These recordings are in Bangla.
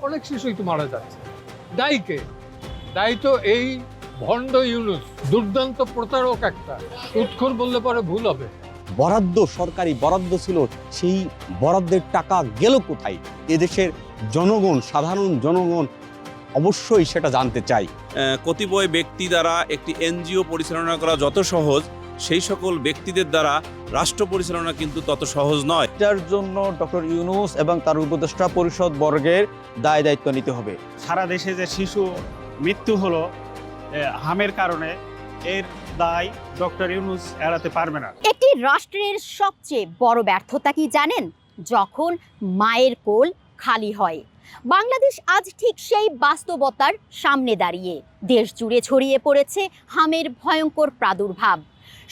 অনেক শিশুই তো মারা যাচ্ছে। দায়ী কে? দায়ী তো এই ভণ্ড ইউনূস, দুর্দান্ত প্রতারক একটা। সুদখোর বললে পরে ভুল হবে। বরাদ্দ, সরকারি বরাদ্দ ছিল, সেই বরাদ্দের টাকা গেল কোথায়? এদেশের জনগণ, সাধারণ জনগণ অবশ্যই সেটা জানতে চাই। কতিপয় ব্যক্তি দ্বারা একটি এনজিও পরিচালনা করা যত সহজ, সেই সকল ব্যক্তিদের দ্বারা রাষ্ট্র পরিচালনা কিন্তু তত সহজ নয়। এটার জন্য ডক্টর ইউনূস এবং তার উপদেষ্টা পরিষদ বর্গের দায় দায়িত্ব নিতে হবে। সারা দেশে যে শিশু মৃত্যু হলো হামের কারণে, এর দায় ডক্টর ইউনূস এড়াতে পারবে না। একটি রাষ্ট্রের সবচেয়ে বড় ব্যর্থতা কি জানেন? যখন মায়ের কোল খালি হয়। বাংলাদেশ আজ ঠিক সেই বাস্তবতার সামনে দাঁড়িয়ে। দেশ জুড়ে ছড়িয়ে পড়েছে হামের ভয়ঙ্কর প্রাদুর্ভাব।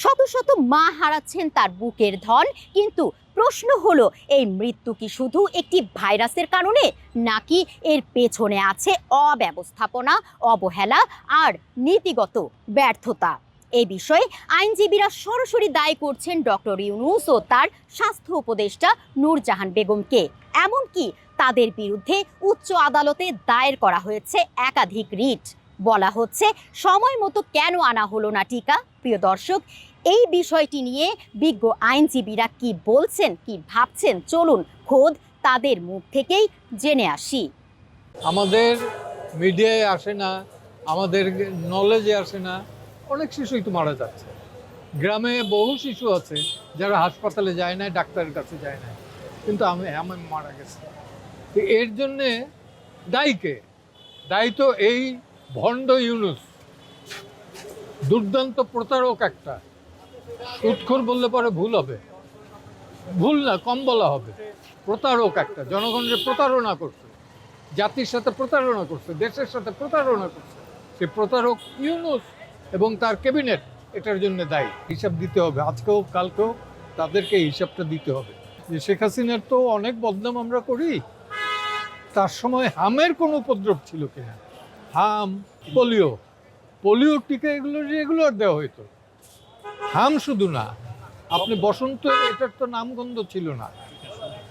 শত শত মা হারাচ্ছেন তার বুকের ধন। কিন্তু প্রশ্ন হলো, এই মৃত্যু কি শুধু একটি ভাইরাসের কারণে, নাকি এর পেছনে আছে অব্যবস্থাপনা, অবহেলা আর নীতিগত ব্যর্থতা? এই বিষয়ে আইনজীবীরা সরাসরি দায়ী করছেন ডক্টর ইউনূস ও তার স্বাস্থ্য উপদেষ্টা নূরজাহান বেগমকে। এমনকি তাদের বিরুদ্ধে উচ্চ আদালতে দায়ের করা হয়েছে একাধিক রিট। বলা হচ্ছে, সময় মতো কেন আনা হলো না টিকা? প্রিয় দর্শক, এই বিষয়টি নিয়ে বিজ্ঞ আইনজীবীরা কি বলছেন, কি ভাবছেন, চলুন খোদ তাদের মুখ থেকেই জেনে আসি। আমাদের মিডিয়ায় আসে না, আমাদের নলেজে আসে না, অনেক শিশুই তো মারা যাচ্ছে। গ্রামে বহু শিশু আছে যারা হাসপাতালে যায় না, ডাক্তারের কাছে যায় না, কিন্তু আমি মারা গেছে। তো এর জন্যে দায়ী কে? দায়ী তো এই ভণ্ড ইউনূস, দুর্দান্ত প্রতারক একটা। সুদখোর বললে পরে ভুল হবে, ভুল না, কম বলা হবে। প্রতারক একটা, জনগণের প্রতারণা করছে, জাতির সাথে প্রতারণা করছে, দেশের সাথে প্রতারণা করছে। সে প্রতারক ইউনূস এবং তার ক্যাবিনেট এটার জন্য দায়ী। হিসাব দিতে হবে, আজকেও কালকেও তাদেরকে হিসাবটা দিতে হবে। যে শেখ হাসিনার তো অনেক বদনাম আমরা করি, তার সময় হামের কোনো উপদ্রব ছিল কিনা? হাম, পোলিও টিকা এগুলো আর দেওয়া হইতো। হাম শুধু না, আপনি বসন্ত, এটার তো নামগন্ধ ছিল না,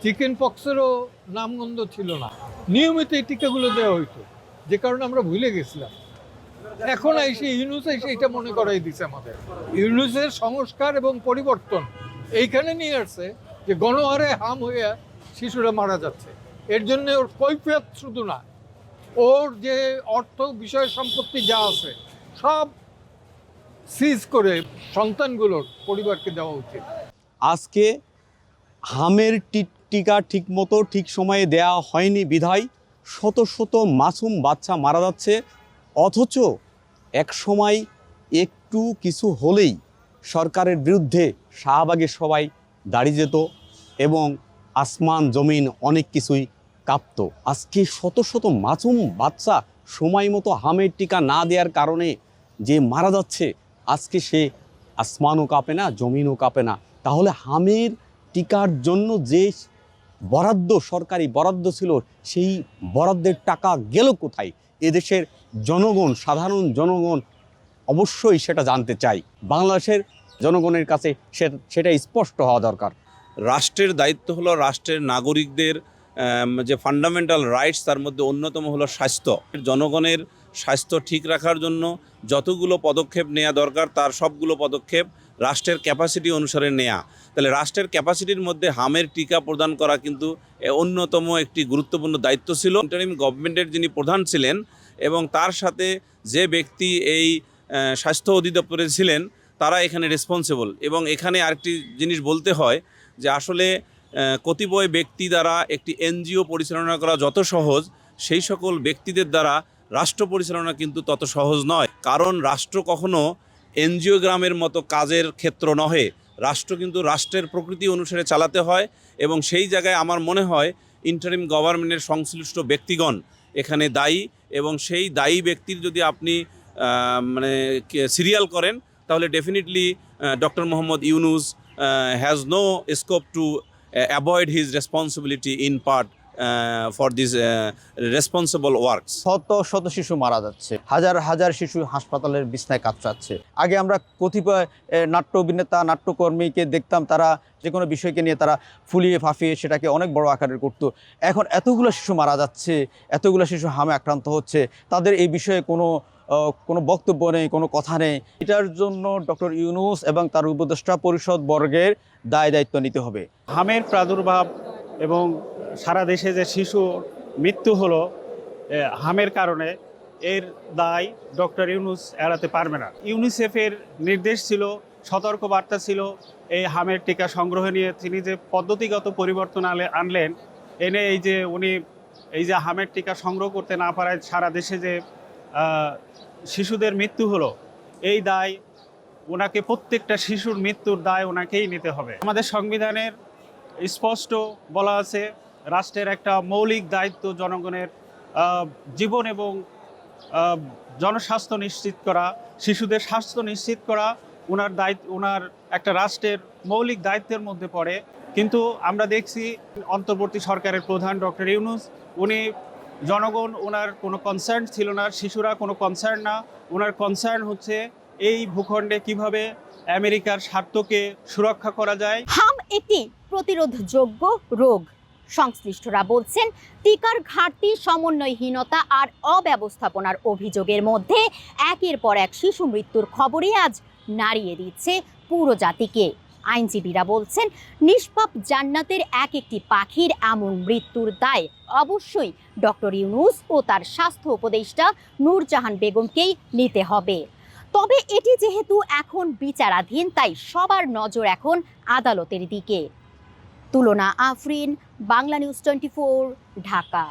চিকেন পক্সেরও নামগন্ধ ছিল না। নিয়মিত এই টিকাগুলো দেওয়া হইতো, যে কারণে আমরা ভুলে গেছিলাম। এখন এসে ইউনূস এসে এটা মনে করাই দিছে আমাদের। ইউনূসের সংস্কার এবং পরিবর্তন এইখানে নিয়ে আসছে যে গণহারে হাম হইয়া শিশুরা মারা যাচ্ছে। এর জন্য ওর কৈফিয়ত শুধু না, ওর যে অর্থ বিষয় সম্পত্তি যা আছে সব সিজ করে সন্তানগুলোর পরিবারকে দেওয়া উচিত। আজকে হামের টিকা ঠিক মতো ঠিক সময়ে দেয়া হয়নি বিধায় শত শত মাসুম বাচ্চা মারা যাচ্ছে। অথচ এক সময় একটু কিছু হলেই সরকারের বিরুদ্ধে শাহবাগের সবাই দাঁড়িয়ে যেত এবং আসমান জমিন অনেক কিছুই কাঁপত। আজকে শত শত মাসুম বাচ্চা সময় মতো হামের টিকা না দেওয়ার কারণে যে মারা যাচ্ছে, আজকে সে আসমানও কাঁপে না, জমিনও কাঁপে না। তাহলে হামের টিকার জন্য যে বরাদ্দ, সরকারি বরাদ্দ ছিল, সেই বরাদ্দের টাকা গেল কোথায়? এদেশের জনগণ, সাধারণ জনগণ অবশ্যই সেটা জানতে চাই। বাংলাদেশের জনগণের কাছে সেটা স্পষ্ট হওয়া দরকার। রাষ্ট্রের দায়িত্ব হলো রাষ্ট্রের নাগরিকদের যে ফান্ডামেন্টাল রাইটস, তার মধ্যে অন্যতম হলো স্বাস্থ্য। জনগণের স্বাস্থ্য ঠিক রাখার জন্য যতগুলো পদক্ষেপ নেওয়া দরকার, তার সবগুলো পদক্ষেপ রাষ্ট্রের ক্যাপাসিটি অনুসারে নেওয়া। তাহলে রাষ্ট্রের ক্যাপাসিটির মধ্যে হামের টিকা প্রদান করা কিন্তু অন্যতম একটি গুরুত্বপূর্ণ দায়িত্ব ছিল। ইন্টারিম গভর্নমেন্টের যিনি প্রধান ছিলেন এবং তার সাথে যে ব্যক্তি এই স্বাস্থ্য অধিদপ্তরে ছিলেন, তারা এখানে রেসপন্সিবল। এবং এখানে আরেকটি জিনিস বলতে হয় যে আসলে কতিপয় ব্যক্তি দ্বারা একটি এনজিও পরিচালনা করা যত সহজ, সেই সকল ব্যক্তিদের দ্বারা রাষ্ট্র পরিচালনা কিন্তু তত সহজ নয়। কারণ রাষ্ট্র কখনো এনজিওগ্রামের মতো কাজের ক্ষেত্র নহে। রাষ্ট্র কিন্তু রাষ্ট্রের প্রকৃতি অনুসারে চালাতে হয় এবং সেই জায়গায় আমার মনে হয় ইন্টারিম গভর্নমেন্টের সংশ্লিষ্ট ব্যক্তিগণ এখানে দায়ী। এবং সেই দায়ী ব্যক্তির যদি আপনি সিরিয়াল করেন, তাহলে definitely doctor Mohammad Yunus has no scope to avoid his responsibility in part for these responsible works. শত শত শিশু মারা যাচ্ছে, হাজার হাজার শিশু হাসপাতালের বিছনায় কাতরাচ্ছে। আগে আমরা কতিপয় নাট্য অভিনেতা নাট্যকর্মীকে দেখতাম, তারা যে কোনো বিষয়কে নিয়ে তারা ফুলিয়ে ফাঁপিয়ে সেটাকে অনেক বড় আকারের করতো। এখন এতগুলো শিশু মারা যাচ্ছে, এতগুলো শিশু হামে আক্রান্ত হচ্ছে, তাদের এই বিষয়ে কোনো বক্তব্য নেই, কোনো কথা নেই। এটার জন্য ডক্টর ইউনূস এবং তার উপদেষ্টা পরিষদ বর্গের দায় দায়িত্ব নিতে হবে। হামের প্রাদুর্ভাব এবং সারা দেশে যে শিশু মৃত্যু হলো হামের কারণে, এর দায় ডক্টর ইউনূস এড়াতে পারবে না। ইউনিসেফের নির্দেশ ছিল, সতর্ক বার্তা ছিল এই হামের টিকা সংগ্রহ নিয়ে। তিনি যে পদ্ধতিগত পরিবর্তন আনলেন, এনে উনি এই যে হামের টিকা সংগ্রহ করতে না পারায় সারা দেশে যে শিশুদের মৃত্যু হলো, এই দায় ওনাকে, প্রত্যেকটা শিশুর মৃত্যুর দায় ওনাকেই নিতে হবে। আমাদের সংবিধানের স্পষ্ট বলা আছে, রাষ্ট্রের একটা মৌলিক দায়িত্ব জনগণের জীবন এবং জনস্বাস্থ্য নিশ্চিত করা, শিশুদের স্বাস্থ্য নিশ্চিত করা ওনার একটা রাষ্ট্রের মৌলিক দায়িত্বের মধ্যে পড়ে। কিন্তু আমরা দেখছি অন্তর্বর্তী সরকারের প্রধান ডক্টর ইউনূস, উনি জনগণ, ওনার কোনো কনসার্ন ছিল না, শিশুরা কোনো কনসার্ন না। ওনার কনসার্ন হচ্ছে এই ভূখণ্ডে কিভাবে আমেরিকার স্বার্থকে সুরক্ষা করা যায়। হাম একটি প্রতিরোধযোগ্য রোগ। সংশ্লিষ্টরা বলছেন, টিকার ঘাটতি, সমন্বয়হীনতা আর অব্যবস্থাপনার অভিযোগের মধ্যে একের পর এক শিশু মৃত্যুর খবরই আজ নাড়িয়ে দিচ্ছে পুরো জাতিকে। আইনজীবীরা বলছেন, নিষ্পাপ জান্নাতের এক একটি পাখির এমন মৃত্যুর দায় অবশ্যই ডক্টর ইউনূস ও তার স্বাস্থ্য উপদেষ্টা নূরজাহান বেগমকেই নিতে হবে। তবে এটি যেহেতু এখন বিচারাধীন, তাই সবার নজর এখন আদালতের দিকে। তুলনা আফরিন, বাংলা নিউজ 24, ঢাকা।